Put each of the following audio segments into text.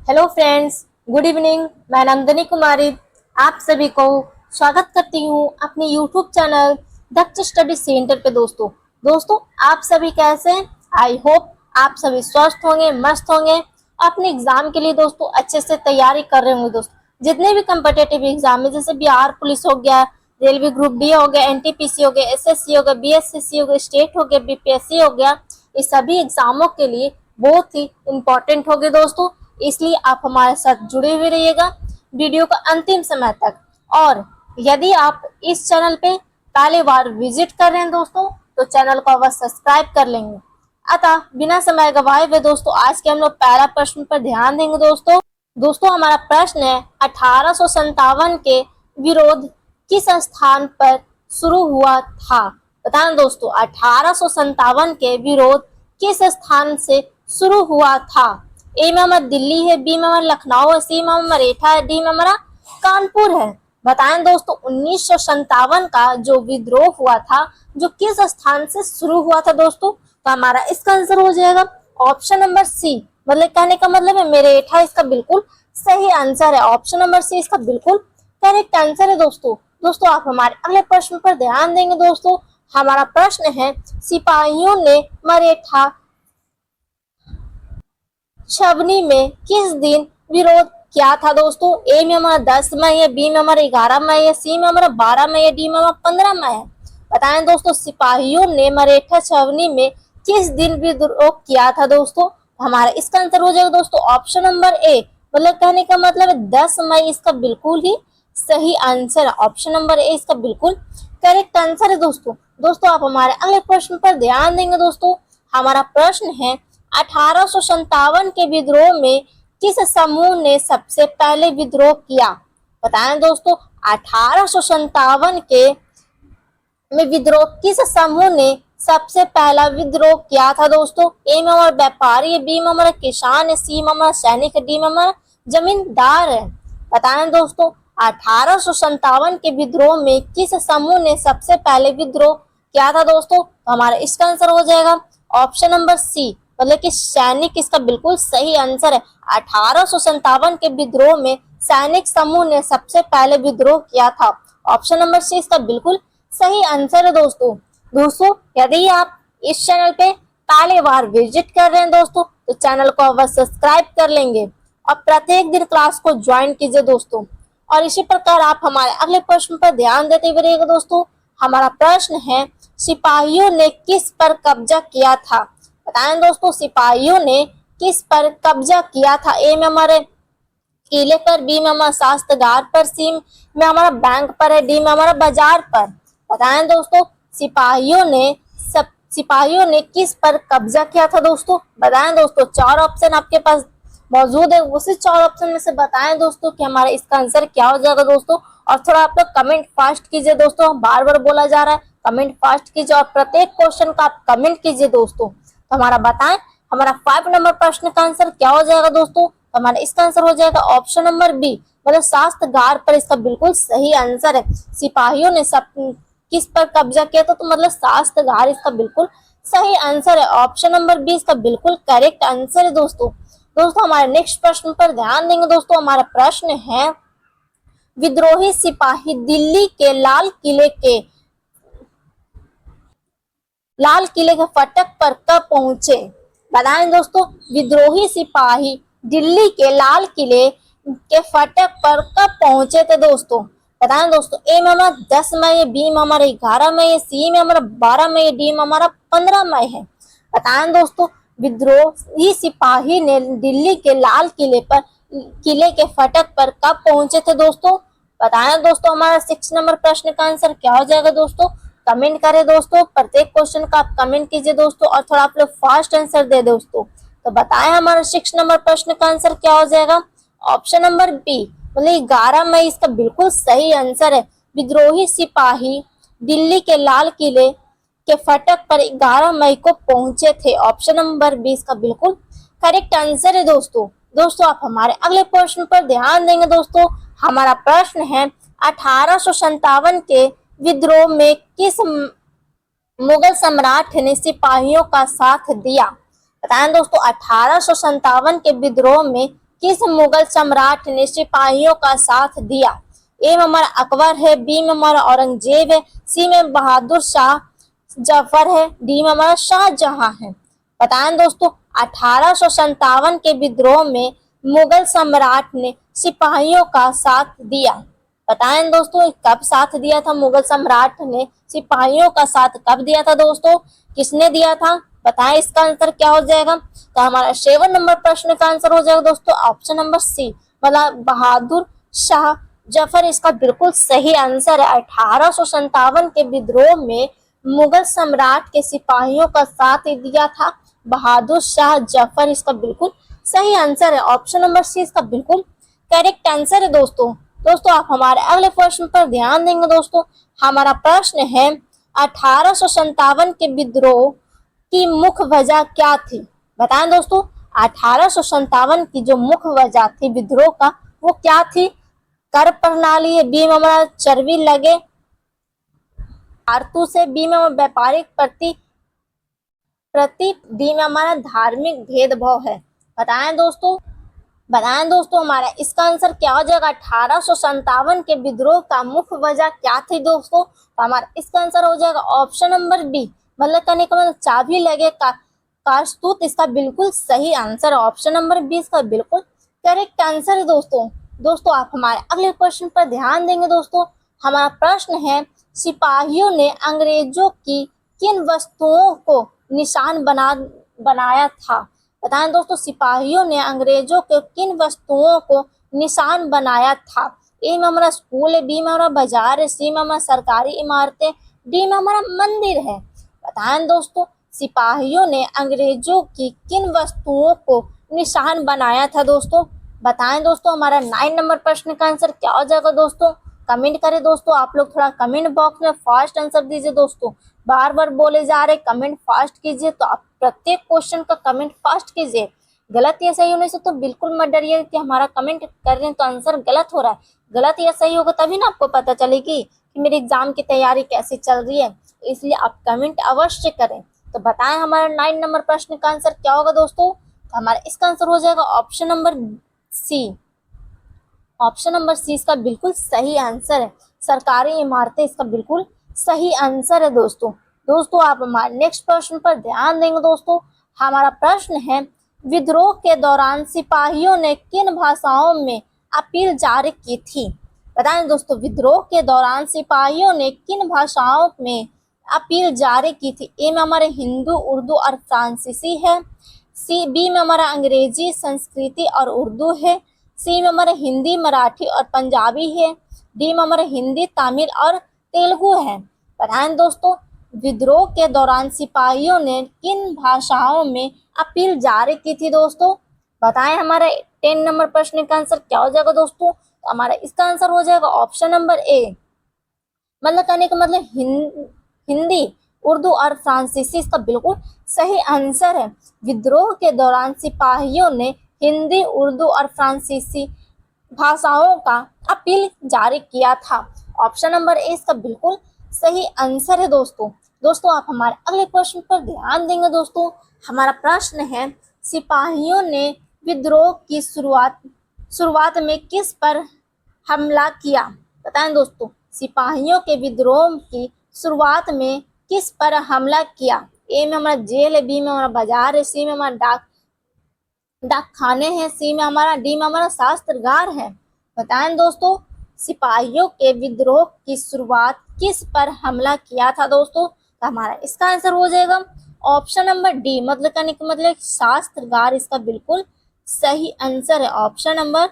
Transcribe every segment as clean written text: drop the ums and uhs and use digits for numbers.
Hello friends, good evening. मैं नंदिनी कुमारी आप सभी को स्वागत करती हूँ अपने यूट्यूब चैनल दक्ष स्टडी सेंटर पे। दोस्तों आप सभी कैसे हैं? आई होप आप सभी स्वस्थ होंगे, मस्त होंगे, अपने एग्जाम के लिए दोस्तों अच्छे से तैयारी कर रहे होंगे। दोस्तों जितने भी कम्पिटेटिव एग्जाम है, जैसे बिहार पुलिस हो गया, रेलवे ग्रुप डी हो गया, एनटीपीसी हो गया, एसएससी हो गया, बीएसएससी हो गया, स्टेट हो गया, बीपीएससी हो गया, इस सभी एग्जामों के लिए बहुत ही इम्पोर्टेंट हो गए दोस्तों। इसलिए आप हमारे साथ जुड़े हुए रहिएगा वीडियो का अंतिम समय तक। और यदि आप इस चैनल पे पहली बार विजिट कर रहे हैं दोस्तों, तो चैनल को अवश्य सब्सक्राइब कर लेंगे। अतः बिना समय गवाए हुए दोस्तों आज के हम लोग पहला प्रश्न पर ध्यान देंगे। दोस्तों हमारा प्रश्न है 1857 के विरोध किस स्थान पर शुरू हुआ था? बताएं दोस्तों, 1857 के विरोध किस स्थान से शुरू हुआ था? ए में हमारा दिल्ली है, बी में हमारा लखनऊ है, सी में हमारा मरेठा है, डी में हमारा कानपुर है। बताएं दोस्तों 1957 का जो विद्रोह हुआ था, जो किस स्थान से शुरू हुआ था दोस्तों? तो हमारा इसका आंसर हो जाएगा ऑप्शन नंबर सी। मतलब कहने का मतलब है मरेठा इसका बिल्कुल सही आंसर है। ऑप्शन नंबर सी इसका बिल्कुल करेक्ट आंसर है दोस्तों आप हमारे अगले प्रश्न पर ध्यान देंगे। दोस्तों हमारा प्रश्न है सिपाहियों ने मरेठा छावनी में किस दिन विरोध किया था दोस्तों? ए में हमारा 10 मई है, बी में हमारा 11 मई है, सी में हमारा 12 मई है, डी में हमारा 15 मई है। बताएं दोस्तों सिपाहियों ने मरेठा छावनी में किस दिन विद्रोह किया था दोस्तों? हमारा इसका आंसर हो जाएगा दोस्तों ऑप्शन नंबर ए। मतलब कहने का मतलब है 10 मई इसका बिल्कुल ही सही आंसर है। ऑप्शन नंबर ए इसका बिल्कुल करेक्ट आंसर है दोस्तों आप हमारे अगले प्रश्न पर ध्यान देंगे। दोस्तों हमारा प्रश्न है 1857 के विद्रोह में किस समूह ने सबसे पहले विद्रोह किया? बताएं दोस्तों 1857 के में विद्रोह किस समूह ने सबसे पहला विद्रोह किया था दोस्तों? ए में हमारा व्यापारी है, बी में हमारा किसान है, सी में हमारा सैनिक है, डी में हमारा जमींदार है। बताएं दोस्तों 1857 के विद्रोह में किस समूह ने सबसे पहले विद्रोह किया था दोस्तों? तो हमारा इसका आंसर हो जाएगा ऑप्शन नंबर सी। मतलब कि सैनिक इसका बिल्कुल सही आंसर है। 1857 के विद्रोह में सैनिक समूह ने सबसे पहले विद्रोह किया था। ऑप्शन नंबर सी इसका बिल्कुल सही आंसर है दोस्तों यदि आप इस चैनल पे पहली बार विजिट कर रहे हैं दोस्तों, तो चैनल को अवश्य सब्सक्राइब कर लेंगे और प्रत्येक दिन क्लास को ज्वाइन कीजिए दोस्तों। और इसी प्रकार आप हमारे अगले प्रश्न पर ध्यान देते हुए रहिएगा। दोस्तों हमारा प्रश्न है सिपाहियों ने किस पर कब्जा किया था? बताएं दोस्तों सिपाहियों ने किस पर कब्जा किया था? ए में हमारे किले पर, बी में हमारा शास्त्रागार पर, सी में हमारा बैंक पर है, डी में हमारा बाजार पर। बताएं दोस्तों सिपाहियों ने किस पर कब्जा किया था दोस्तों? बताएं दोस्तों, चार ऑप्शन आपके पास मौजूद है, उसी चार ऑप्शन में से बताएं दोस्तों कि हमारा इसका आंसर क्या हो जाएगा दोस्तों। और थोड़ा आप लोग कमेंट फास्ट कीजिए दोस्तों, बार बार बोला जा रहा है कमेंट फास्ट कीजिए और प्रत्येक क्वेश्चन का आप कमेंट कीजिए दोस्तों। तो हमारा बताएं हमारा 5 नंबर प्रश्न का आंसर क्या हो जाएगा दोस्तों? तो हमारा इसका आंसर हो जाएगा ऑप्शन नंबर बी। मतलब शास्त्रागार पर इसका बिल्कुल सही आंसर है। सिपाहियों ने सब किस पर कब्जा किया था? तो मतलब शास्त्रागार इसका बिल्कुल सही आंसर है। ऑप्शन नंबर बी इसका बिल्कुल करेक्ट आंसर है दोस्तों हमारे नेक्स्ट प्रश्न पर ध्यान देंगे। दोस्तों हमारा प्रश्न है विद्रोही सिपाही दिल्ली के लाल किले के फाटक पर कब पहुंचे? बताएं दोस्तों विद्रोही सिपाही दिल्ली के लाल किले के फाटक पर कब पहुंचे थे दोस्तों? बताएं दोस्तों ए में हमारा 10 मई है, बी में हमारा 11 मई है, सी में हमारा 12 मई है, डी में हमारा 15 मई है। बताएं दोस्तों विद्रोही सिपाही ने दिल्ली के लाल किले के फाटक पर कब पहुंचे थे दोस्तों? बताएं दोस्तों हमारा 6 नंबर प्रश्न का आंसर क्या हो जाएगा दोस्तों? कमेंट करें दोस्तों, प्रत्येक क्वेश्चन का आप कमेंट कीजिए दोस्तों और थोड़ा आप लोग फास्ट आंसर दे दोस्तों। तो बताएं हमारा 6 नंबर प्रश्न का आंसर क्या हो जाएगा? Option number B. मतलब 11 मई इसका बिल्कुल सही आंसर है। विद्रोही सिपाही दिल्ली के लाल किले के फाटक पर 11 मई को पहुंचे थे। ऑप्शन नंबर 20 का बिल्कुल करेक्ट आंसर है दोस्तों आप हमारे अगले प्रश्न पर ध्यान देंगे। दोस्तों हमारा प्रश्न है 1857 के विद्रोह में किस मुगल सम्राट ने सिपाहियों का साथ दिया? बताएं दोस्तों 1857 के विद्रोह में किस मुगल सम्राट ने सिपाहियों का साथ दिया? ए में हमारा अकबर है, बी में हमारा औरंगजेब है, सी में बहादुर शाह जफर है, डी में हमारा शाहजहां है। बताएं दोस्तों, 1857 के विद्रोह में मुगल सम्राट ने सिपाहियों का साथ दिया। बताएं दोस्तों, कब साथ दिया था मुगल सम्राट ने सिपाहियों का साथ कब दिया था दोस्तों? किसने दिया था? बताएं, इसका आंसर क्या हो जाएगा? तो हमारा 7 नंबर प्रश्न का आंसर हो जाएगा दोस्तों ऑप्शन नंबर सी, मतलब बहादुर शाह जफर इसका बिल्कुल सही आंसर है। 1857 के विद्रोह में मुगल सम्राट के सिपाहियों का साथ दिया था बहादुर शाह जफर, इसका बिल्कुल सही आंसर है। ऑप्शन नंबर सी इसका बिल्कुल करेक्ट आंसर है दोस्तों। दोस्तों आप हमारे अगले प्रश्न पर ध्यान देंगे दोस्तों। हमारा प्रश्न है 1857 के विद्रोह की मुख्य वजह क्या थी? बताएं दोस्तों, 1857 की जो मुख्य वजह थी विद्रोह का वो क्या थी? कर प्रणाली, बी में हमारा चर्बी लगे कारतूस से, बी में व्यापारिक प्रति, डी में हमारा धार्मिक भेदभाव है। बताएं दोस्तों हमारा इसका आंसर क्या हो जाएगा? 1857 के विद्रोह का मुख्य वजह क्या थी दोस्तों? तो हमारा इसका आंसर हो जाएगा ऑप्शन नंबर बी, मतलब कहने का मतलब चाबी लगे कारतूस, इसका बिल्कुल सही आंसर है। ऑप्शन नंबर बी इसका बिल्कुल करेक्ट आंसर है दोस्तों आप हमारे अगले प्रश्न पर ध्यान देंगे दोस्तों। हमारा प्रश्न है सिपाहियों ने अंग्रेजों की किन वस्तुओं को निशान बनाया था? बताएं दोस्तों, सिपाहियों ने अंग्रेजों के किन वस्तुओं को निशान बनाया था? ए में हमारा स्कूल है, बी में हमारा बाजार है, सी में हमारा सरकारी इमारतें, डी में हमारा मंदिर है। बताएं दोस्तों, सिपाहियों ने अंग्रेजों की किन वस्तुओं को निशान बनाया था दोस्तों? बताएं दोस्तों, हमारा 9 नंबर प्रश्न का आंसर क्या हो जाएगा दोस्तों? कमेंट करें दोस्तों, आप लोग थोड़ा कमेंट बॉक्स में फास्ट आंसर दीजिए दोस्तों। बार बार बोले जा रहे कमेंट फास्ट कीजिए, तो आप प्रत्येक क्वेश्चन का कमेंट फास्ट कीजिए। गलत या सही होने से तो बिल्कुल मत डरिए कि हमारा कमेंट कर रहे हैं तो आंसर गलत हो रहा है। गलत या सही होगा तभी ना आपको पता चलेगी कि मेरे एग्जाम की तैयारी कैसी चल रही है, इसलिए आप कमेंट अवश्य करें। तो बताएं हमारा 9 नंबर प्रश्न का आंसर क्या होगा दोस्तों? तो हमारा इसका आंसर हो जाएगा option number C. Option number C इसका बिल्कुल सही आंसर है, सरकारी इमारतें इसका बिल्कुल सही आंसर है दोस्तों आप हमारे नेक्स्ट प्रश्न पर ध्यान देंगे दोस्तों। हमारा प्रश्न है विद्रोह के दौरान सिपाहियों ने किन भाषाओं में अपील जारी की थी? बताएं दोस्तों, विद्रोह के दौरान सिपाहियों ने किन भाषाओं में अपील जारी की थी? ए में हमारे हिंदू, उर्दू और फ्रांसीसी है, बी में हमारा अंग्रेजी, संस्कृति और उर्दू है, सी में हमारे हिंदी, मराठी और पंजाबी है, डी में हमारे हिंदी, तमिल और तेलुगु है। बताएं दोस्तों, विद्रोह के दौरान सिपाहियों ने किन भाषाओं में अपील जारी की थी दोस्तों? बताएं हमारा 10 नंबर प्रश्न का आंसर क्या हो जाएगा दोस्तों? तो हमारा इसका आंसर हो जाएगा ऑप्शन नंबर ए, मतलब कहने का मतलब हिंदी, उर्दू और फ्रांसीसी इसका बिल्कुल सही आंसर है। विद्रोह के दौरान सिपाहियों ने हिंदी, उर्दू और फ्रांसीसी भाषाओं का अपील जारी किया था। ऑप्शन नंबर ए इसका बिल्कुल सही आंसर है दोस्तों आप हमारे अगले प्रश्न पर ध्यान देंगे दोस्तों। हमारा प्रश्न है सिपाहियों ने विद्रोह की शुरुआत में किस पर हमला किया? बताएं दोस्तों, सिपाहियों के विद्रोह की शुरुआत में किस पर हमला किया? ए में हमारा जेल है, बी में हमारा बाजार है, सी में हमारा डाक खाने हैं, सी में हमारा, डी में हमारा शास्त्रागार है। बताएं दोस्तों, सिपाहियों के विद्रोह की शुरुआत किस पर हमला किया था दोस्तों? तो हमारा इसका आंसर हो जाएगा ऑप्शन नंबर डी, मतलब कहने का मतलब शास्त्रागार इसका बिल्कुल सही आंसर है। ऑप्शन नंबर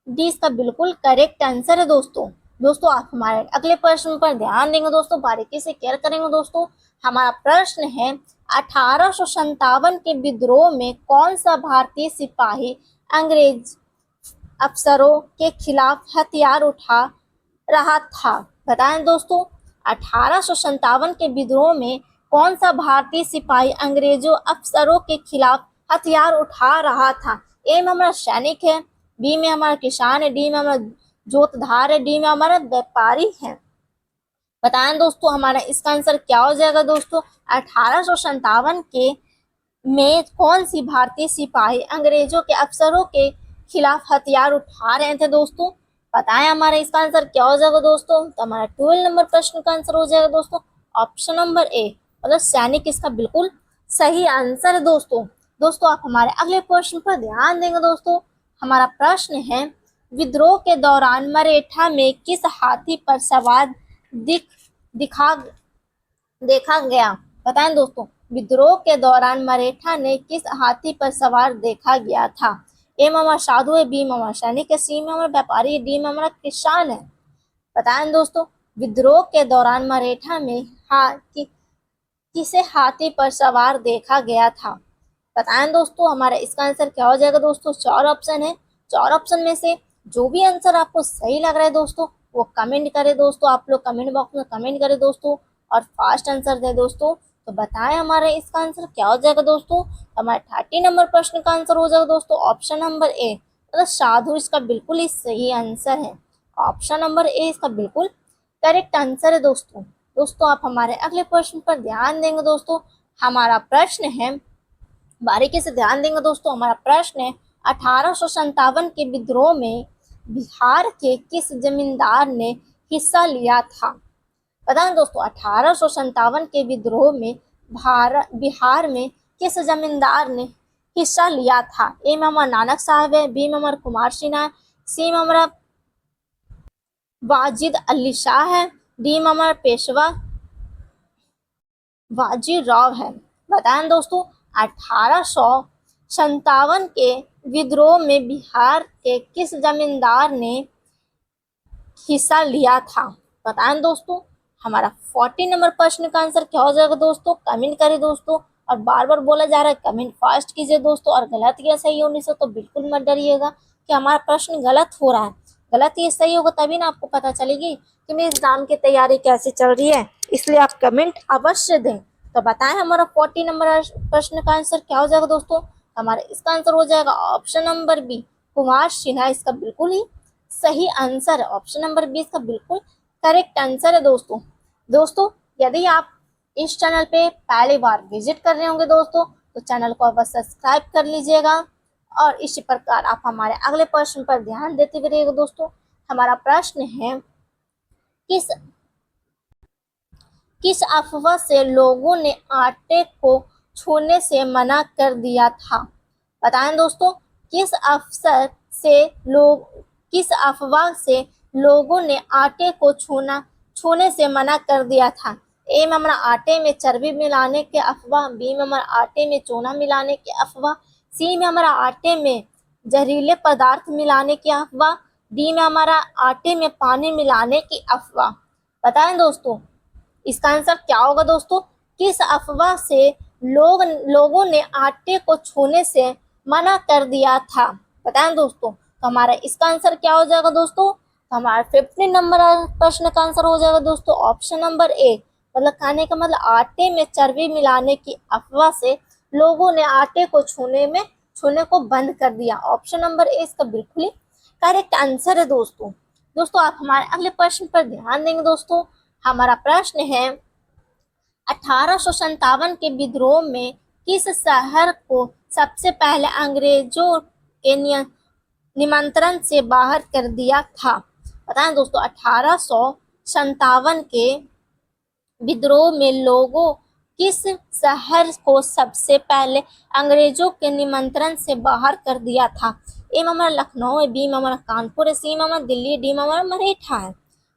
डी इसका बिल्कुल करेक्ट आंसर है दोस्तों आप हमारे अगले प्रश्न पर ध्यान देंगे दोस्तों, बारीकी से केयर करेंगे दोस्तों। हमारा प्रश्न है 1857 के विद्रोह में कौन सा भारतीय सिपाही अंग्रेज अफसरों के खिलाफ हथियार उठा रहा था? बताएं दोस्तों, 1857 के विद्रोह में कौन सा भारतीय सिपाही अंग्रेजों अफसरों के खिलाफ हथियार उठा रहा था? ए में हमारा सैनिक है, बी में हमारा किसान है, डी में हमारा जोतधार है, डी में हमारा व्यापारी है। बताएं दोस्तों, हमारा इसका आंसर क्या हो जाएगा दोस्तों? 1857 के में कौन सी भारतीय सिपाही अंग्रेजों के अफसरों के खिलाफ हथियार उठा रहे थे दोस्तों। बताएं हमारा इसका आंसर क्या हो जाएगा दोस्तों। तो हमारा 12 नंबर प्रश्न का आंसर हो जाएगा दोस्तों ऑप्शन नंबर ए, मतलब सैनिक इसका बिल्कुल सही आंसर है दोस्तों। दोस्तों आप हमारे अगले प्रश्न पर ध्यान देंगे दोस्तों। हमारा प्रश्न है विद्रोह के दौरान मरेठा में किस हाथी पर सवार दिखा देखा गया। बताएं दोस्तों विद्रोह के दौरान मरेठा ने किस हाथी पर सवार देखा गया था। ए मामा साधु है, बी मामा सैनिक है, सी मामा व्यापारी, डी मामा किसान है। बताएं दोस्तों विद्रोह के दौरान मरेठा में किसे हाथी पर सवार देखा गया था। बताएं दोस्तों हमारा इसका आंसर क्या हो जाएगा दोस्तों। 4 ऑप्शन है, 4 ऑप्शन में से जो भी आंसर आपको सही लग रहा है दोस्तों वो कमेंट करें दोस्तों। आप लोग कमेंट बॉक्स में कमेंट करें दोस्तों और फास्ट आंसर दे दोस्तों। तो बताएं हमारा इसका आंसर क्या हो जाएगा दोस्तों। हमारा 30 नंबर प्रश्न का आंसर हो जाएगा दोस्तों ऑप्शन नंबर ए, मतलब साधु इसका बिल्कुल ही सही आंसर है। ऑप्शन नंबर ए इसका बिल्कुल करेक्ट आंसर है दोस्तों। दोस्तों आप हमारे अगले प्रश्न पर ध्यान देंगे दोस्तों। हमारा प्रश्न है, बारीकी से ध्यान देंगे दोस्तों। हमारा प्रश्न है 1857 के विद्रोह में बिहार के किस जमींदार ने हिस्सा लिया था। बताएं दोस्तों 1857 के विद्रोह में बिहार में किस जमींदार ने हिस्सा लिया था। ए में हमारा नानक साहब है, बी में हमारा कुमार सिन्हा है, सी में हमारा वाजिद अली शाह है, डी में हमारा पेशवा बाजीराव है। बताएं दोस्तों 1857 के विद्रोह में बिहार के किस जमींदार ने हिस्सा लिया था। बताएं दोस्तों हमारा 40 नंबर प्रश्न का आंसर क्या हो जाएगा दोस्तों। कमेंट करें दोस्तों और बार बार बोला जा रहा है कमेंट फास्ट कीजिए दोस्तों। और गलत या सही होने से तो बिल्कुल मत डरिएगा कि हमारा प्रश्न गलत हो रहा है। गलत या सही होगा तभी ना आपको पता चलेगी कि मेरे एग्जाम की तैयारी कैसे चल रही है, इसलिए आप कमेंट अवश्य दें। तो बताएं हमारा 40 नंबर प्रश्न का आंसर क्या हो जाएगा दोस्तों। हमारा इसका आंसर हो जाएगा option number B, Kumar Sinha इसका बिल्कुल ही सही आंसर है। ऑप्शन नंबर बी इसका बिल्कुल करेक्ट आंसर है दोस्तों। दोस्तों यदि आप इस चैनल पे पहली बार विजिट कर रहे होंगे दोस्तों तो चैनल को अवश्य सब्सक्राइब कर लीजिएगा और इसी प्रकार आप हमारे अगले प्रश्न पर ध्यान देते हुए रहिएगा दोस्तों। हमारा प्रश्न है किस अफवाह से लोगों ने आटे को छूने से मना कर दिया था। बताएं दोस्तों किस अफवाह से लोगों ने आटे को छूने से मना कर दिया था। ए में हमारा आटे में चर्बी मिलाने के अफवाह, बी में हमारा आटे में चूना मिलाने के अफवाह, सी में हमारा आटे में जहरीले पदार्थ मिलाने की अफवाह, डी में हमारा आटे में पानी मिलाने की अफवाह। बताएं दोस्तों इसका आंसर क्या होगा दोस्तों। किस अफवाह से लोगों ने आटे को छूने से मना कर दिया था। बताएं दोस्तों तो हमारा इसका आंसर क्या हो जाएगा दोस्तों। तो हमारा 15 नंबर प्रश्न का आंसर हो जाएगा दोस्तों ऑप्शन नंबर ए, मतलब खाने का मतलब आटे में चर्बी मिलाने की अफवाह से लोगों ने आटे को छूने को बंद कर दिया। ऑप्शन नंबर ए इसका बिल्कुल ही करेक्ट आंसर है दोस्तों। दोस्तों आप हमारे अगले प्रश्न पर ध्यान देंगे दोस्तों। हमारा प्रश्न है 1857 के विद्रोह में किस शहर को सबसे पहले अंग्रेजों के निमंत्रण से बाहर कर दिया था। बताएं दोस्तों 1857 के विद्रोह में लोगों किस शहर को सबसे पहले अंग्रेजों के निमंत्रण से बाहर कर दिया था। ए में हमारा लखनऊ है, बी में हमारा कानपुर है, सी में हमारा दिल्ली, डी में हमारा मरेठा है।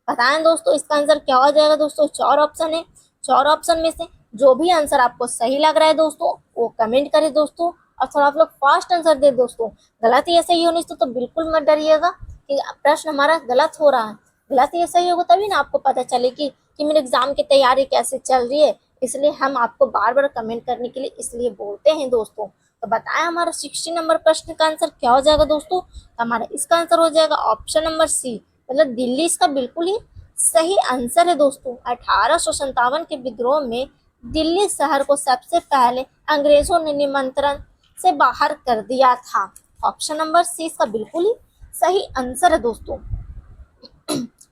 बताएं दोस्तों इसका आंसर क्या हो जाएगा दोस्तों। 4 ऑप्शन है, 4 ऑप्शन में से जो भी आंसर आपको सही लग रहा है दोस्तों वो कमेंट करें दोस्तों और थोड़ा आप लोग फास्ट आंसर दे दोस्तों। गलत या सही होने से तो बिल्कुल मत डरिएगा कि प्रश्न हमारा गलत हो रहा है। गलत या सही होगा तभी ना आपको पता चलेगी कि मेरे एग्जाम की तैयारी कैसे चल रही है, इसलिए हम आपको बार बार कमेंट करने के लिए इसलिए बोलते हैं दोस्तों। तो बताएं हमारा 60 नंबर प्रश्न का आंसर क्या हो जाएगा दोस्तों। तो हमारा इसका आंसर हो जाएगा ऑप्शन नंबर सी, मतलब दिल्ली इसका बिल्कुल ही सही आंसर है दोस्तों। 1857 के विद्रोह में दिल्ली शहर को सबसे पहले अंग्रेजों ने निमंत्रण से बाहर कर दिया था। ऑप्शन नंबर सी इसका बिल्कुल ही सही आंसर है दोस्तों।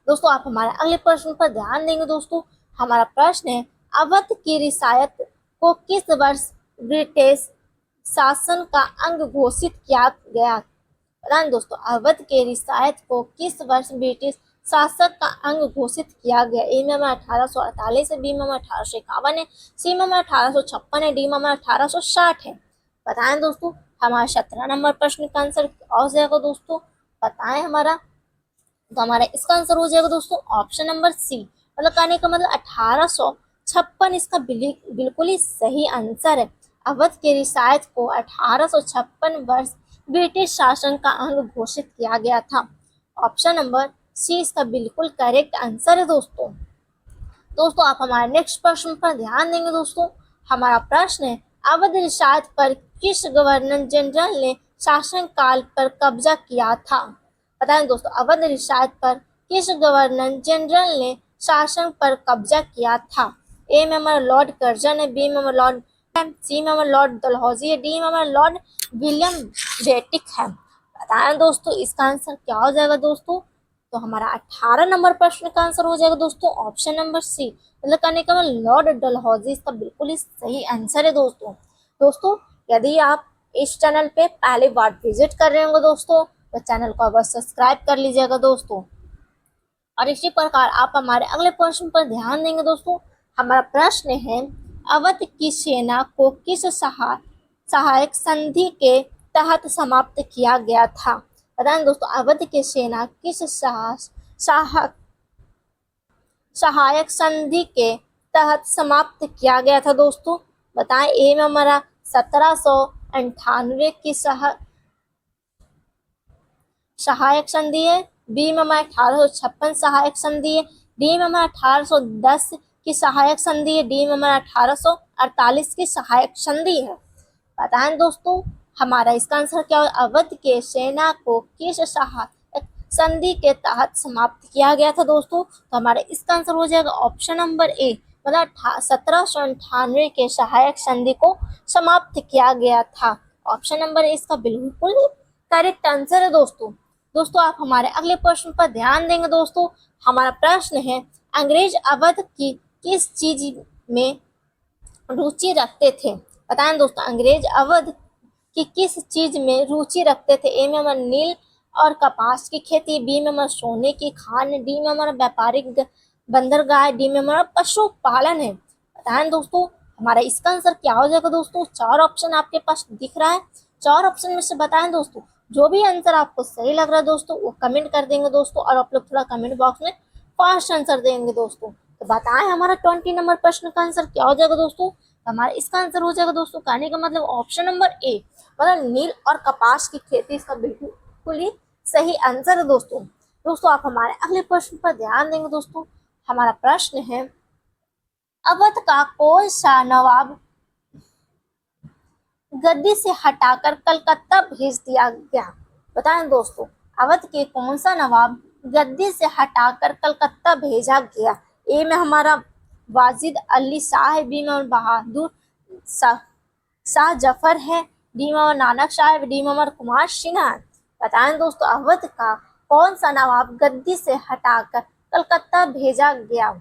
दोस्तों आप हमारे अगले प्रश्न पर ध्यान देंगे दोस्तों। हमारा प्रश्न है अवध की रियासत को किस वर्ष ब्रिटिश शासन का अंग घोषित किया गया। बताएं दोस्तों, अवध के रियासत को किस वर्ष ब्रिटिश शासक का अंग घोषित किया गया? ए में 1848 है, बी में 1851 है, सी में 1856 है, डी में 1860 है। बताएं दोस्तों, हमारा 17 नंबर प्रश्न का आंसर क्या हो जाएगा दोस्तों? बताएं हमारा, तो हमारा इसका आंसर हो जाएगा दोस्तों ऑप्शन नंबर सी, मतलब कहने का मतलब 1856 इसका बिल्कुल ही सही आंसर है। अवध के रियासत को 1856 वर्ष ब्रिटिश शासन का अंग घोषित किया गया था। ऑप्शन नंबर सी इसका बिल्कुल करेक्ट आंसर है दोस्तों। दोस्तों आप हमारे नेक्स्ट प्रश्न पर ध्यान देंगे दोस्तों। हमारा प्रश्न है, अवध रियासत पर किस गवर्नर जनरल ने शासन काल पर कब्जा किया था? बताएं दोस्तों, अवध रियासत पर किस गवर्नर जनरल ने शासन पर कब्जा किया था? ए में हमारा लॉर्ड कर्जन है, बी में हमारा लॉर्ड, सी में हमारा लॉर्ड डलहौजी है, डी में हमारा लॉर्ड विलियम बेटिक है। बताएं दोस्तों, इसका आंसर क्या हो जाएगा दोस्तों? तो हमारा 18 नंबर प्रश्न का आंसर हो जाएगा दोस्तों ऑप्शन नंबर सी, मतलब कहने का मतलब लॉर्ड डलहौजी इसका बिल्कुल ही सही आंसर है दोस्तों। दोस्तों यदि आप इस चैनल पे पहली बार विजिट कर रहे होंगे दोस्तों, तो चैनल को अवश्य सब्सक्राइब कर लीजिएगा दोस्तों। और इसी प्रकार आप हमारे अगले प्रश्न पर ध्यान देंगे दोस्तों। हमारा प्रश्न है, अवध की सेना को किस सहायक संधि के तहत समाप्त किया गया था? बताएं दोस्तों, अवध की सेना किस सहायक संधि के तहत समाप्त किया गया था दोस्तों? बताएं, ए में हमारा 1798 की सहायक संधि है, बी में हमारा 1856 सहायक संधि है, डी में हमारा 1810 की सहायक संधि है, डी में हमारा 1848 की सहायक संधि है। बताएं दोस्तों, हमारा इसका आंसर क्या है? अवध के सेना को किस सहायक संधि के तहत समाप्त किया गया था दोस्तों? तो हमारा इसका आंसर हो जाएगा ऑप्शन नंबर ए, मतलब 1798 के सहायक संधि को समाप्त किया गया था। ऑप्शन नंबर ए इसका बिल्कुल करेक्ट आंसर है दोस्तों। दोस्तों आप हमारे अगले प्रश्न पर ध्यान देंगे दोस्तों। हमारा प्रश्न है, अंग्रेज अवध की किस चीज में रुचि रखते थे? बताएं दोस्तों, अंग्रेज अवध की किस चीज में रुचि रखते थे? ए में हमारा नील और कपास की खेती, बी में हमारा सोने की खान, डी में हमारा व्यापारिक बंदरगाह, डी में हमारा पशुपालन है। बताएं दोस्तों, हमारा इसका आंसर क्या हो जाएगा दोस्तों? 4 ऑप्शन आपके पास दिख रहा है, 4 ऑप्शन में से बताएं दोस्तों। जो भी आंसर आपको सही लग रहा है दोस्तों वो कमेंट कर देंगे दोस्तों, और आप लोग थोड़ा कमेंट बॉक्स में फास्ट आंसर देंगे दोस्तों। तो बताएं हमारा 20 नंबर प्रश्न का आंसर क्या हो जाएगा दोस्तों? हमारा इसका आंसर हो जाएगा दोस्तों, कहने का मतलब ऑप्शन नंबर ए, मतलब नील और कपास की खेती इसका बिल्कुल ही सही आंसर है दोस्तों। दोस्तों आप हमारे अगले प्रश्न पर ध्यान देंगे दोस्तों। हमारा प्रश्न है, अवध का कौन सा नवाब गद्दी से हटाकर कलकत्ता भेज दिया गया? बताएं दोस्तों, अवध के कौन सा नवाब गद्दी से हटाकर कलकत्ता भेजा गया? ए में हमारा वाजिद अली शाह है, बी में बहादुर शाह जफर है, डी में नानक शाह, डी में कुमार सिन्हा। बताएं दोस्तों, अवध का कौन सा नवाब गद्दी से हटाकर कलकत्ता भेजा गया?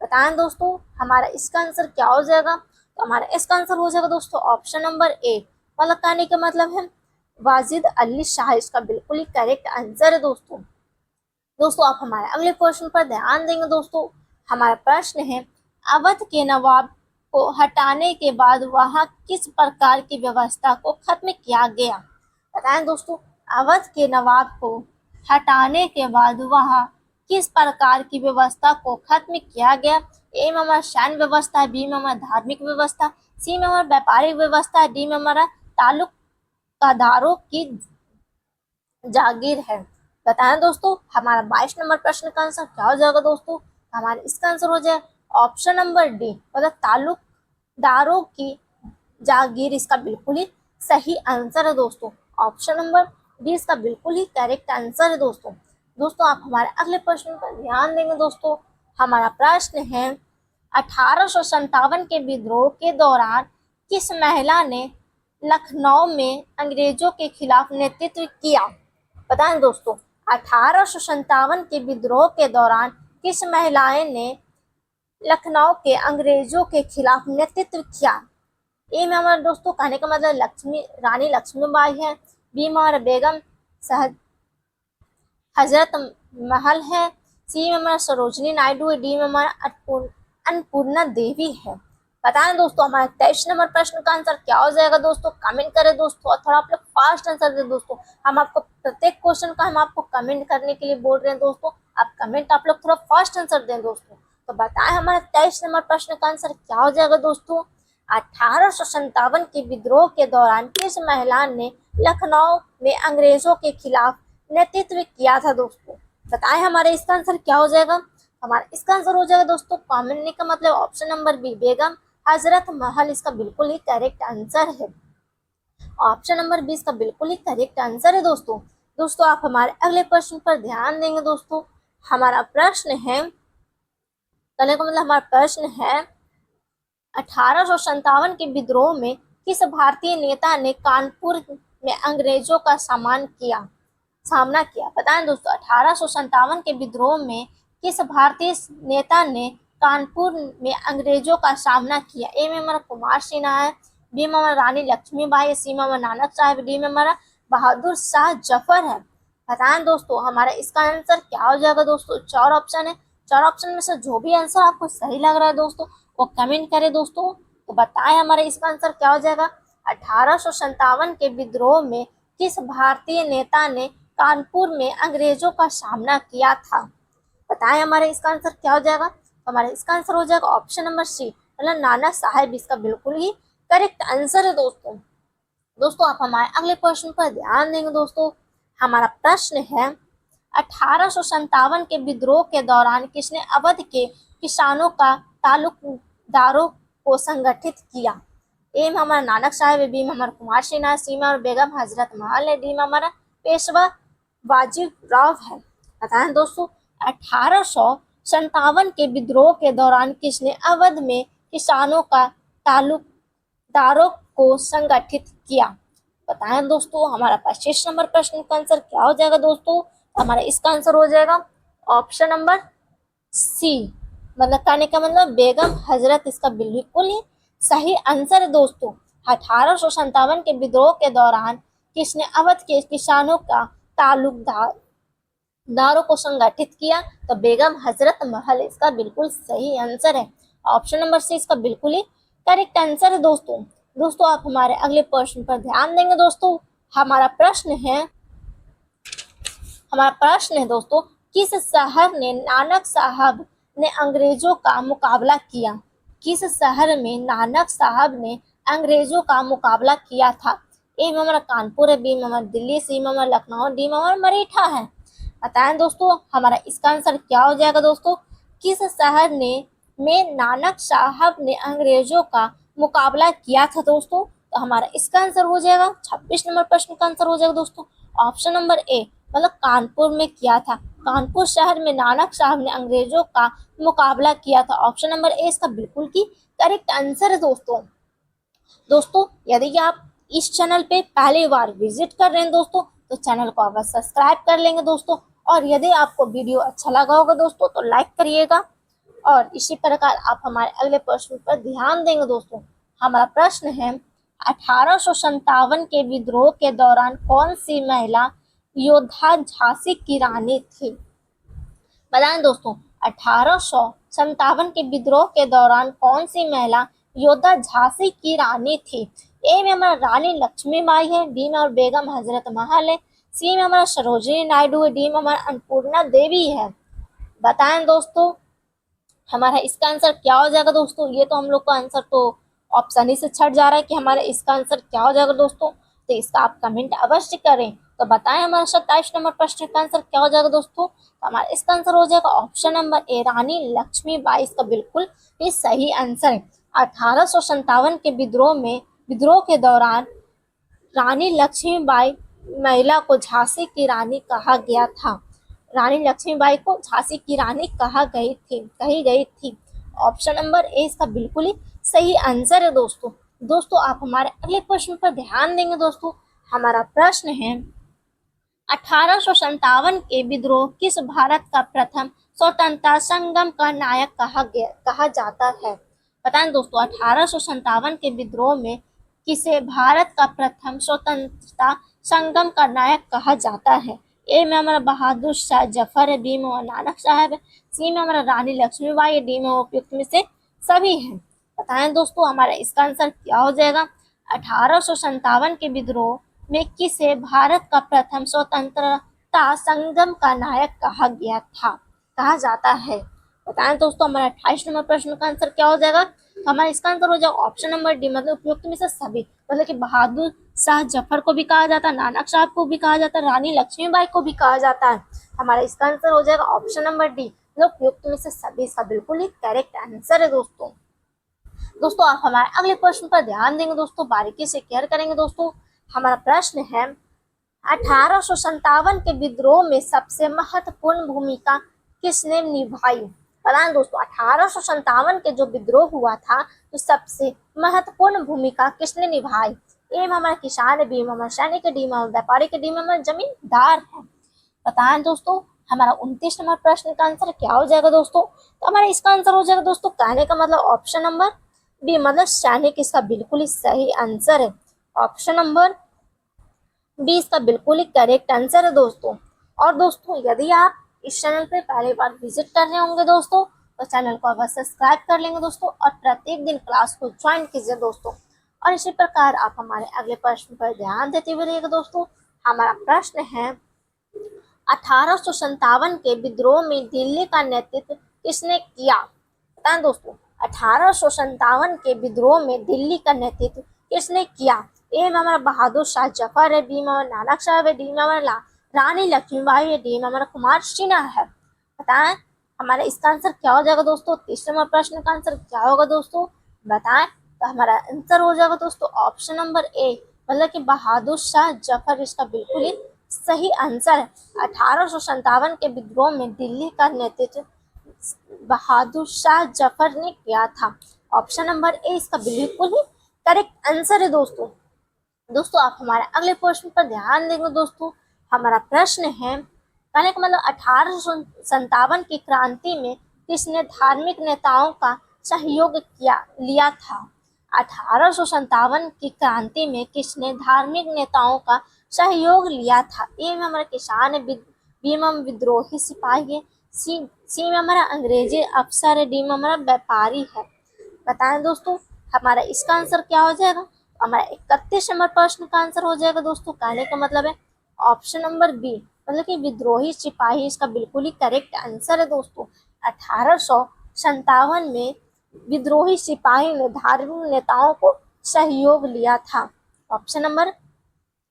बताएं दोस्तों, हमारा इसका आंसर क्या हो जाएगा? तो हमारा इसका आंसर हो जाएगा दोस्तों ऑप्शन नंबर ए, मतलब कहने का मतलब है वाजिद अली शाह इसका बिल्कुल ही करेक्ट आंसर है दोस्तों। दोस्तों आप हमारे अगले प्रश्न पर ध्यान देंगे दोस्तों। हमारा प्रश्न है, अवध के नवाब को हटाने के बाद वहां किस प्रकार की व्यवस्था को खत्म किया गया? बताएं दोस्तों, अवध के नवाब को हटाने के बाद वहां किस प्रकार की व्यवस्था को खत्म किया गया? ए में हमारा सैन्य व्यवस्था, बी में हमारा धार्मिक व्यवस्था, सी में हमारा व्यापारिक व्यवस्था, डी में हमारा तालुकादारों की जागीर है। बताएं दोस्तों, हमारा 22 नंबर प्रश्न का आंसर क्या हो जाएगा दोस्तों? हमारा इसका आंसर हो जाए ऑप्शन नंबर डी, मतलब तालुकदारों की जागीर इसका बिल्कुल ही सही आंसर है दोस्तों। ऑप्शन नंबर डी इसका बिल्कुल ही करेक्ट आंसर है दोस्तों। दोस्तों आप हमारे अगले प्रश्न पर ध्यान देंगे दोस्तों। हमारा प्रश्न है, 1857 के विद्रोह के दौरान किस महिला ने लखनऊ में अंग्रेजों के खिलाफ नेतृत्व किया? बताएं दोस्तों, 1857 के विद्रोह के दौरान किस महिलाएं ने लखनऊ के अंग्रेजों के खिलाफ नेतृत्व किया? ए में हमारे दोस्तों कहने का मतलब रानी लक्ष्मीबाई है, बी में हमारा बेगम हजरत महल है। सी में हमारा सरोजनी नायडू है। डी में हमारा अन्नपूर्णा देवी है। बताएं दोस्तों हमारे 23 नंबर प्रश्न का आंसर क्या हो जाएगा दोस्तों, कमेंट करें दोस्तों, और थोड़ा आप लोग फास्ट आंसर दें दोस्तों। हम आपको प्रत्येक क्वेश्चन का हम आपको कमेंट करने के लिए बोल रहे हैं दोस्तों, आप कमेंट आप लोग थोड़ा फास्ट आंसर दें दोस्तों। तो बताएं हमारे 23 नंबर प्रश्न का आंसर क्या हो जाएगा दोस्तों। 1857 के विद्रोह के दौरान किस महिला ने लखनऊ में अंग्रेजों के खिलाफ नेतृत्व किया था दोस्तों। बताएं हमारे इसका आंसर क्या हो जाएगा। हमारा इसका आंसर हो जाएगा दोस्तों, कॉमन का मतलब option number B, Begum Hazrat Mahal इसका बिल्कुल ही करेक्ट आंसर है। ऑप्शन नंबर बी इसका बिल्कुल ही करेक्ट आंसर है दोस्तों। दोस्तों आप हमारे अगले प्रश्न पर ध्यान देंगे दोस्तों। हमारा प्रश्न है, कहने का मतलब हमारा प्रश्न है 1857 के विद्रोह में किस भारतीय नेता ने कानपुर में अंग्रेजों का सामना किया। बताएं दोस्तों 1857 के विद्रोह में किस भारतीय नेता ने कानपुर में अंग्रेजों का सामना किया। ए में हमारा कुमार सिन्हा है, बी में हमारा रानी लक्ष्मीबाई है, सी में हमारा नानक साहब, डी में हमारा बहादुर शाह जफर है। बताएं दोस्तों हमारा इसका आंसर क्या हो जाएगा दोस्तों। 4 ऑप्शन है, 4 ऑप्शन में से जो भी आंसर आपको सही लग रहा है दोस्तों वो कमेंट करें दोस्तों। तो बताएं हमारा इसका आंसर क्या हो जाएगा। 1857 के विद्रोह में किस भारतीय नेता ने कानपुर में अंग्रेजों का सामना किया था। बताएं हमारे इसका आंसर क्या हो जाएगा। तो हमारा इसका आंसर हो जाएगा ऑप्शन नंबर सी, मतलब नानक साहब इसका बिल्कुल ही करेक्ट आंसर है दोस्तों। दोस्तों आप हमारे अगले प्रश्न पर ध्यान देंगे दोस्तों। हमारा प्रश्न है 1857 के विद्रोह के दौरान किसने अवध के किसानों का तालुकदारों को संगठित किया। ए में हमारा नानक साहब है, बी में हमारा कुमार सिन्हा, सी में बेगम हजरत महल है, डी में हमारा पेशवा बाजीराव है। बताएं दोस्तों 1857 के विद्रोह के दौरान किसने अवध में किसानों का तालुकदारों को संगठित किया। बताएं दोस्तों हमारा 25 नंबर प्रश्न का आंसर क्या हो जाएगा दोस्तों। हमारा इसका आंसर हो जाएगा ऑप्शन नंबर सी, मतलब कहने का मतलब बेगम हजरत इसका बिल्कुल ही सही आंसर है दोस्तों। 1857 के विद्रोह के दौरान किसने अवध के किसानों का तालुकदारों को संगठित किया, तो बेगम हजरत महल इसका बिल्कुल सही आंसर है। ऑप्शन नंबर सी इसका बिल्कुल ही करेक्ट आंसर है दोस्तों। दोस्तों आप हमारे अगले प्रश्न पर ध्यान देंगे दोस्तों। हमारा प्रश्न है दोस्तों, किस शहर ने नानक साहब ने अंग्रेजों का मुकाबला किया। किस शहर में नानक साहब ने अंग्रेजों का मुकाबला किया था। ए में हमारा कानपुर है, बी में हमारा दिल्ली, सी में हमारा लखनऊ, डी में हमारा मरीठा है। बताएं दोस्तों हमारा इसका आंसर क्या हो जाएगा दोस्तों। किस शहर में नानक साहब ने अंग्रेजों का मुकाबला किया था दोस्तों। तो हमारा इसका आंसर हो जाएगा 26 नंबर प्रश्न का आंसर हो जाएगा दोस्तों ऑप्शन नंबर ए, मतलब कानपुर में किया था। कानपुर शहर में नानक साहब ने अंग्रेजों का मुकाबला किया था। ऑप्शन नंबर ए इसका बिल्कुल की करेक्ट आंसर है दोस्तों। दोस्तों यदि आप इस चैनल पे पहली बार विजिट कर रहे हैं दोस्तों तो चैनल को अवश्य सब्सक्राइब कर लेंगे दोस्तों, और यदि आपको वीडियो अच्छा लगा होगा दोस्तों तो लाइक करिएगा। और इसी प्रकार आप हमारे अगले प्रश्न पर ध्यान देंगे दोस्तों। हमारा प्रश्न है 1857 के विद्रोह के दौरान कौन सी महिला योद्धा झांसी की रानी थी। बताएं दोस्तों 1857 के विद्रोह के दौरान कौन सी महिला योद्धा झांसी की रानी थी। ए में हमारा रानी लक्ष्मीबाई है, डी में हमारा बेगम हजरत महल है, सी में हमारा सरोजिनी नायडू है, डी में हमारा अन्नपूर्णा देवी है। बताएं दोस्तों हमारा इसका आंसर क्या हो जाएगा दोस्तों। ये तो हम लोग का आंसर तो ऑप्शन ही से छट जा रहा है कि हमारा इसका आंसर क्या हो जाएगा दोस्तों। तो इसका आप कमेंट अवश्य करें। तो बताएं हमारा 27 नंबर प्रश्न का आंसर क्या हो जाएगा दोस्तों। तो हमारा इसका आंसर हो जाएगा ऑप्शन नंबर ए, रानी लक्ष्मीबाई इसका बिल्कुल ही सही आंसर है। 1857 के विद्रोह के दौरान रानी लक्ष्मीबाई महिला को झांसी की रानी कहा गया था। रानी लक्ष्मीबाई को झांसी की रानी कही गई थी। ऑप्शन नंबर ए इसका बिल्कुल ही सही आंसर है दोस्तों। दोस्तों आप हमारे अगले प्रश्न पर ध्यान देंगे दोस्तों। हमारा प्रश्न है 1857 के विद्रोह किस भारत का प्रथम स्वतंत्रता संग्राम का नायक कहा जाता है। बताएं दोस्तों 1857 के विद्रोह में किसे भारत का प्रथम स्वतंत्रता संग्राम का नायक कहा जाता है? ए में हमारा बहादुर शाह जफर है, बी में नानक साहब है, सी में हमारा रानी लक्ष्मीबाई है, डी में उपयुक्त में से सभी हैं। बताएं दोस्तों हमारा इसका आंसर क्या हो जाएगा? 1857 के विद्रोह में किसे भारत का प्रथम स्वतंत्रता संग्राम का नायक कहा गया था, कहा जाता है? बताएं दोस्तों हमारा 28 नंबर प्रश्न का आंसर क्या हो जाएगा? तो हमारा इसका आंसर हो जाएगा ऑप्शन नंबर डी, मतलब उपयुक्त में से सभी। मतलब कि बहादुर शाह जफर को भी कहा जाता है, नानक साहब को भी कहा जाता है, रानी लक्ष्मीबाई को भी कहा जाता है। हमारा इसका आंसर हो जाएगा ऑप्शन नंबर डी, मतलब उपयुक्त में से सभी। इसका बिल्कुल ही करेक्ट आंसर है दोस्तों। दोस्तों आप हमारे अगले प्रश्न पर ध्यान देंगे दोस्तों, बारीकी से केयर करेंगे दोस्तों। हमारा प्रश्न है 1857 के विद्रोह में सबसे महत्वपूर्ण भूमिका किसने निभाई? पता है दोस्तों 1857 के जो विद्रोह हुआ था तो सबसे महत्वपूर्ण भूमिका किसने निभाई? ए में हमारा किसान है, बी में हमारा सैनिक है, डी में व्यापारी के, डी में हमारा जमींदार है। बताएं दोस्तों हमारा 29 नंबर प्रश्न का आंसर क्या हो जाएगा दोस्तों? तो हमारा इसका आंसर हो जाएगा दोस्तों, कहने का मतलब ऑप्शन नंबर बी, मतलब सैनिक इसका बिल्कुल ही सही आंसर है। ऑप्शन नंबर बी इसका बिल्कुल ही करेक्ट आंसर है दोस्तों। और दोस्तों यदि आप इस चैनल पे पहली बार विजिट कर रहे होंगे दोस्तों तो चैनल को अवश्य सब्सक्राइब कर लेंगे दोस्तों, और प्रत्येक दिन क्लास को ज्वाइन कीजिए दोस्तों। और इसी प्रकार आप हमारे अगले प्रश्न पर ध्यान देते हुए रहिएगा दोस्तों। हमारा प्रश्न है 1857 के विद्रोह में दिल्ली का नेतृत्व किसने किया? बताएं दोस्तों 1857 के विद्रोह में दिल्ली का नेतृत्व किसने किया? ए में हमारा बहादुर शाह जफर है, बी में हमारा नानक साहब है, डी में हमारा रानी लक्ष्मीबाई है, डी में हमारा कुमार सिन्हा है। बताएं हमारा इसका आंसर क्या हो जाएगा दोस्तों? तीसरे नंबर प्रश्न का आंसर क्या होगा दोस्तों? बताएं। तो हमारा आंसर हो जाएगा दोस्तों ऑप्शन नंबर ए, मतलब कि बहादुर शाह जफर इसका बिल्कुल ही सही आंसर है। 1857 के विद्रोह में दिल्ली का नेतृत्व बहादुर शाह जफर ने किया था। ऑप्शन नंबर ए इसका बिल्कुल ही करेक्ट आंसर है दोस्तों। दोस्तों आप हमारे अगले प्रश्न पर ध्यान देंगे दोस्तों। हमारा प्रश्न है, कहने का मतलब 1857 की क्रांति में किसने धार्मिक नेताओं का सहयोग लिया था? 1857 की क्रांति में किसने धार्मिक नेताओं का सहयोग लिया था? ए में हमारा किसान है, बी में विद्रोही सिपाही है, सी में हमारा अंग्रेजी अफसर है, डी में हमारा व्यापारी है। बताएं दोस्तों हमारा इसका आंसर क्या हो जाएगा? हमारा 31 नंबर प्रश्न का आंसर हो जाएगा दोस्तों, कहने का मतलब है ऑप्शन नंबर बी, मतलब कि विद्रोही सिपाही इसका बिल्कुल ही करेक्ट आंसर है दोस्तों। 1857 में विद्रोही सिपाही ने धार्मिक नेताओं को सहयोग लिया था। ऑप्शन नंबर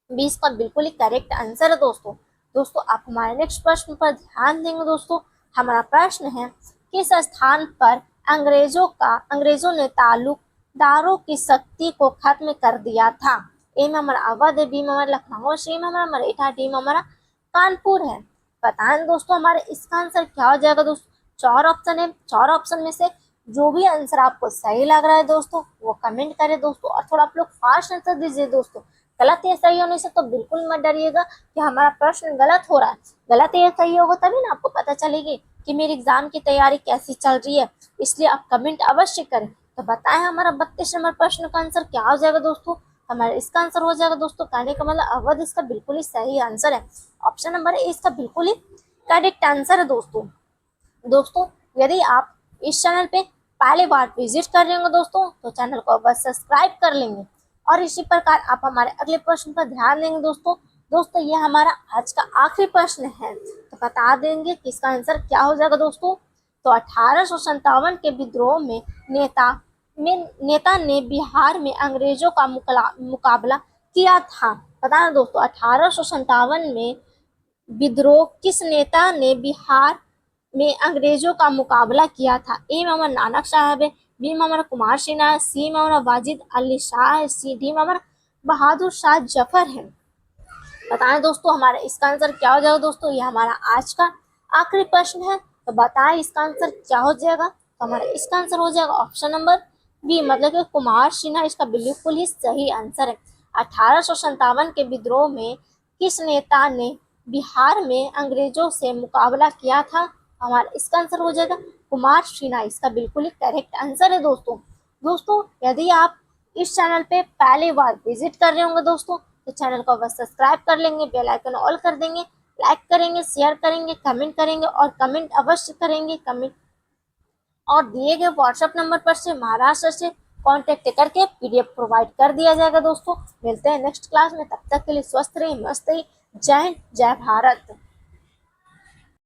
20 का बिल्कुल ही करेक्ट आंसर है दोस्तों। दोस्तों आप हमारे नेक्स्ट प्रश्न पर ध्यान देंगे दोस्तों। हमारा प्रश्न है, किस स्थान पर अंग्रेजों ने तालुकदारों की शक्ति को खत्म कर दिया था? ए में हमारा अवध है, बी में हमारा लखनऊ, सी में हमारा मरेठा, डी में हमारा कानपुर है। बताएं दोस्तों हमारे इसका आंसर क्या हो जाएगा दोस्तों? 4 ऑप्शन है, 4 ऑप्शन में से जो भी आंसर आपको सही लग रहा है दोस्तों वो कमेंट करें दोस्तों, और थोड़ा आप लोग फास्ट आंसर दीजिए दोस्तों। गलत या सही होने से तो बिल्कुल मत डरिएगा कि हमारा प्रश्न गलत हो रहा है। गलत या सही होगा तभी ना आपको पता चलेगी कि मेरी एग्जाम की तैयारी कैसी चल रही है, इसलिए आप कमेंट अवश्य करें। तो बताएं हमारा 32 नंबर प्रश्न का आंसर क्या हो जाएगा दोस्तों? हमारा इसका आंसर हो जाएगा दोस्तों, कहने का मतलब अवध इसका बिल्कुल ही सही आंसर है। ऑप्शन नंबर ए इसका बिल्कुल ही करेक्ट आंसर है दोस्तों। दोस्तों यदि आप इस चैनल पे पहली बार विजिट कर रहे होंगे दोस्तों तो चैनल को बस सब्सक्राइब कर लेंगे, और इसी प्रकार आप हमारे अगले प्रश्न पर ध्यान देंगे दोस्तों। दोस्तों ये हमारा आज का आखिरी प्रश्न है, तो बता देंगे कि इसका आंसर क्या हो जाएगा दोस्तों। तो 1857 के विद्रोह में नेता ने बिहार में अंग्रेजों का मुकाबला किया था। बता दें दोस्तों 1857 में विद्रोह किस नेता ने बिहार में अंग्रेजों का मुकाबला किया था? ए में हमारा नानक साहब है, बी में हमारा कुमार सिन्हा है, सी में हमारा वाजिद अली शाह है, सी डी में हमारा बहादुर शाह जफर है। बताएं दोस्तों हमारा इसका आंसर क्या हो जाएगा दोस्तों? ये हमारा आज का आखिरी प्रश्न है, तो बताएं इसका आंसर क्या हो जाएगा? तो हमारा इसका आंसर हो जाएगा ऑप्शन नंबर बी, मतलब कि कुमार सिन्हा इसका बिल्कुल ही सही आंसर है। 1857 के विद्रोह में किस नेता ने बिहार में अंग्रेजों से मुकाबला किया था? हमारा इसका आंसर हो जाएगा कुमार सिन्हा, इसका बिल्कुल ही करेक्ट आंसर है दोस्तों। दोस्तों यदि आप इस चैनल पे पहली बार विजिट कर रहे होंगे दोस्तों तो चैनल को बस सब्सक्राइब कर लेंगे, बेल आइकन ऑल कर देंगे, लाइक करेंगे, शेयर करेंगे, कमेंट करेंगे और कमेंट अवश्य करेंगे। कमेंट और दिए गए व्हाट्सएप नंबर पर से महाराष्ट्र से कांटेक्ट करके पीडीएफ प्रोवाइड कर दिया जाएगा। दोस्तों मिलते हैं नेक्स्ट क्लास में, तब तक के लिए स्वस्थ रहिए, मस्त रहिए। जय हिंद, जय भारत।